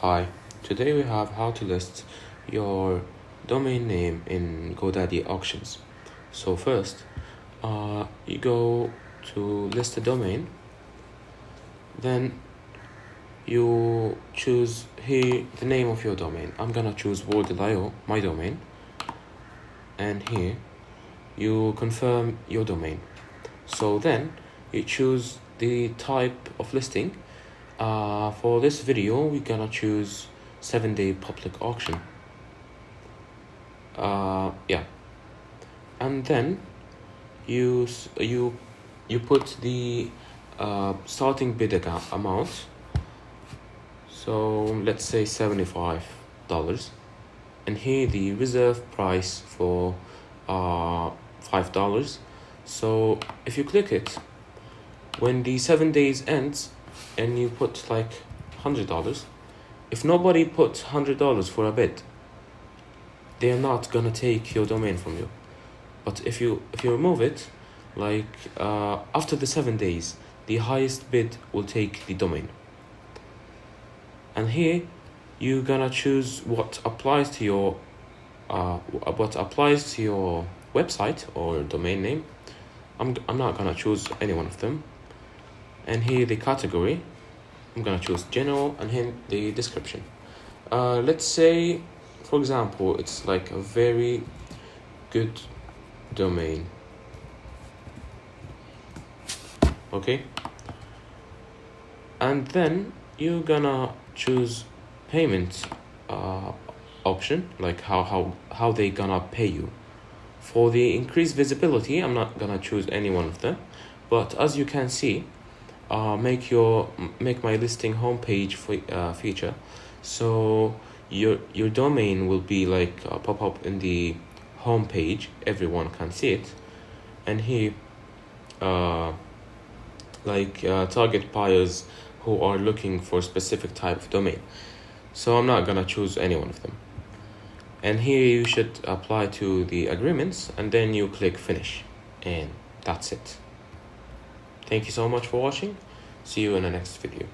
Hi, today we have how to list your domain name in Godaddy auctions. So first, you go to list a domain, then you choose here the name of your domain. I'm gonna choose Godaddy, my domain, and here you confirm your domain. So then you choose the type of listing. For this video, we're gonna choose 7-day public auction. Yeah, and then you put the starting bid amount. So let's say $75, and here the reserve price for $5. So if you click it, when the 7 days ends and you put like $100, if nobody puts $100 for a bid, they're not gonna take your domain from you. But if you remove it, like after the 7 days, the highest bid will take the domain. And here you're gonna choose what applies to your website or domain name. I'm not gonna choose any one of them. And here the category, I'm gonna choose general, and here the description. Let's say, for example, it's like a very good domain. Okay, and then you're gonna choose payment option, like how they gonna pay you. For the increased visibility, I'm not gonna choose any one of them, but as you can see, make my listing homepage feature, so your domain will be like pop up in the homepage, everyone can see it. And here target buyers who are looking for a specific type of domain, so I'm not gonna choose any one of them. And here you should apply to the agreements, and then you click finish, and that's it. Thank you so much for watching. See you in the next video.